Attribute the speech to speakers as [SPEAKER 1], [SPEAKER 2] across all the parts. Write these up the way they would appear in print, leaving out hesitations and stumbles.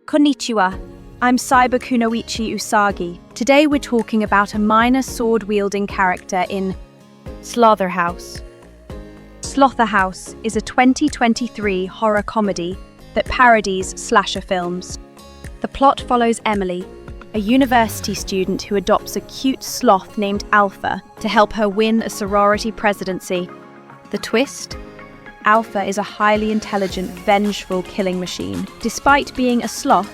[SPEAKER 1] Konnichiwa, I'm Saiba Kunoichi Usagi. Today we're talking about a minor sword-wielding character in Slotherhouse. Slotherhouse is a 2023 horror comedy that parodies slasher films. The plot follows Emily, a university student who adopts a cute sloth named Alpha to help her win a sorority presidency. The twist? Alpha is a highly intelligent, vengeful killing machine. Despite being a sloth,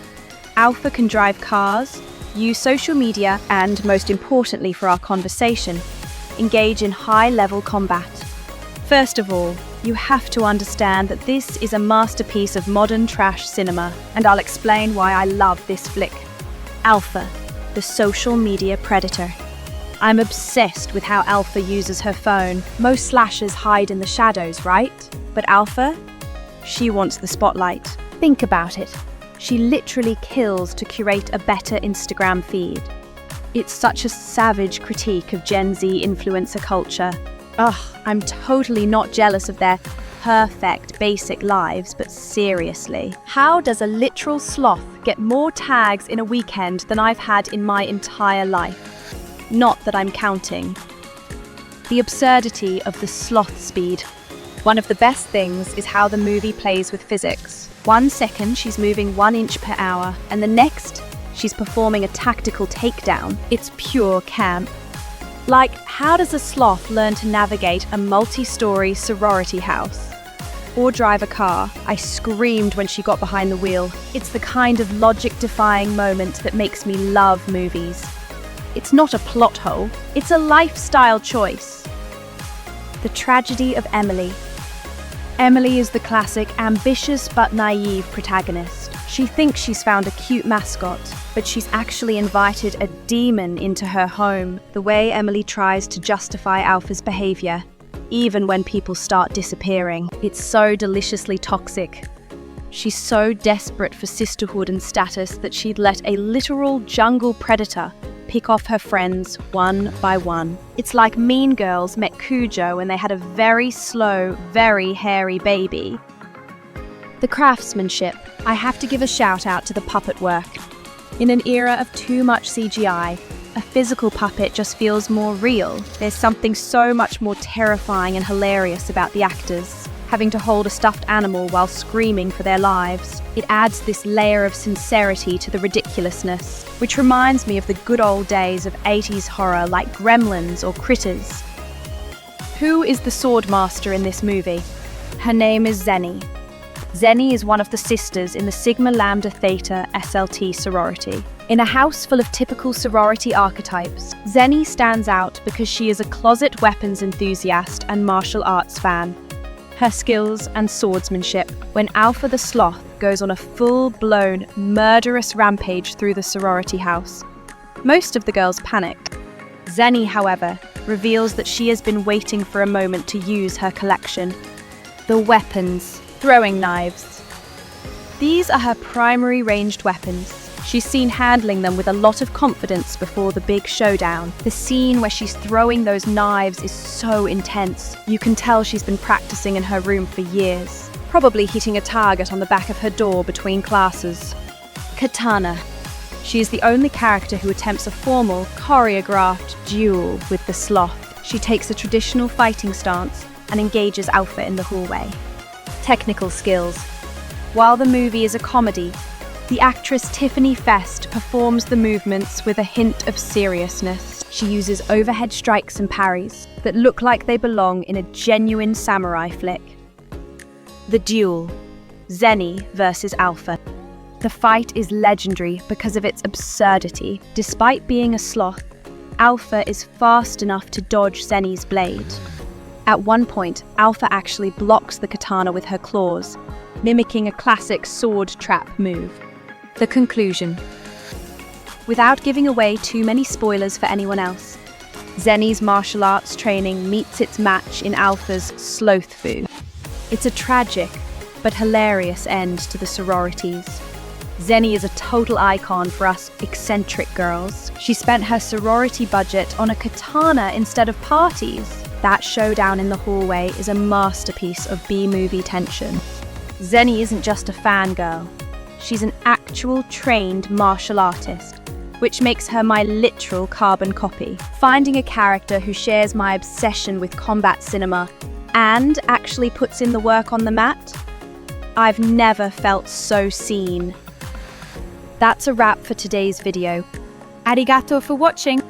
[SPEAKER 1] Alpha can drive cars, use social media, and, most importantly for our conversation, engage in high-level combat. First of all, you have to understand that this is a masterpiece of modern trash cinema, and I'll explain why I love this flick. Alpha, the social media predator. I'm obsessed with how Alpha uses her phone. Most slashers hide in the shadows, right? But Alpha? She wants the spotlight. Think about it. She literally kills to curate a better Instagram feed. It's such a savage critique of Gen Z influencer culture. Ugh, I'm totally not jealous of their perfect, basic lives, but seriously, how does a literal sloth get more tags in a weekend than I've had in my entire life? Not that I'm counting. The absurdity of the sloth speed. One of the best things is how the movie plays with physics. 1 second she's moving 1 inch per hour, and the next she's performing a tactical takedown. It's pure camp. Like, how does a sloth learn to navigate a multi-story sorority house? Or drive a car? I screamed when she got behind the wheel. It's the kind of logic-defying moment that makes me love movies. It's not a plot hole, it's a lifestyle choice. The tragedy of Emily. Emily is the classic ambitious but naive protagonist. She thinks she's found a cute mascot, but she's actually invited a demon into her home. The way Emily tries to justify Alpha's behavior, even when people start disappearing. It's so deliciously toxic. She's so desperate for sisterhood and status that she'd let a literal jungle predator pick off her friends one by one. It's like Mean Girls met Cujo and they had a very slow, very hairy baby. The craftsmanship. I have to give a shout out to the puppet work. In an era of too much CGI, a physical puppet just feels more real. There's something so much more terrifying and hilarious about the actors having to hold a stuffed animal while screaming for their lives. It adds this layer of sincerity to the ridiculousness, which reminds me of the good old days of 80s horror like Gremlins or Critters. Who is the sword master in this movie? Her name is Zenny. Zenny is one of the sisters in the Sigma Lambda Theta SLT sorority. In a house full of typical sorority archetypes, Zenny stands out because she is a closet weapons enthusiast and martial arts fan. Her skills and swordsmanship when Alpha the Sloth goes on a full-blown, murderous rampage through the sorority house. Most of the girls panic. Zenny, however, reveals that she has been waiting for a moment to use her collection. The weapons. Throwing knives. These are her primary ranged weapons. She's seen handling them with a lot of confidence before the big showdown. The scene where she's throwing those knives is so intense. You can tell she's been practicing in her room for years, probably hitting a target on the back of her door between classes. Katana. She is the only character who attempts a formal, choreographed duel with the sloth. She takes a traditional fighting stance and engages Alpha in the hallway. Technical skills. While the movie is a comedy, the actress Tiffany Fest performs the movements with a hint of seriousness. She uses overhead strikes and parries that look like they belong in a genuine samurai flick. The duel. Zenny versus Alpha. The fight is legendary because of its absurdity. Despite being a sloth, Alpha is fast enough to dodge Zenny's blade. At one point, Alpha actually blocks the katana with her claws, mimicking a classic sword trap move. The conclusion. Without giving away too many spoilers for anyone else, Zenny's martial arts training meets its match in Alpha's sloth fu. It's a tragic but hilarious end to the sororities. Zenny is a total icon for us eccentric girls. She spent her sorority budget on a katana instead of parties. That showdown in the hallway is a masterpiece of B-movie tension. Zenny isn't just a fangirl. She's an actual trained martial artist, which makes her my literal carbon copy. Finding a character who shares my obsession with combat cinema and actually puts in the work on the mat, I've never felt so seen. That's a wrap for today's video. Arigato for watching!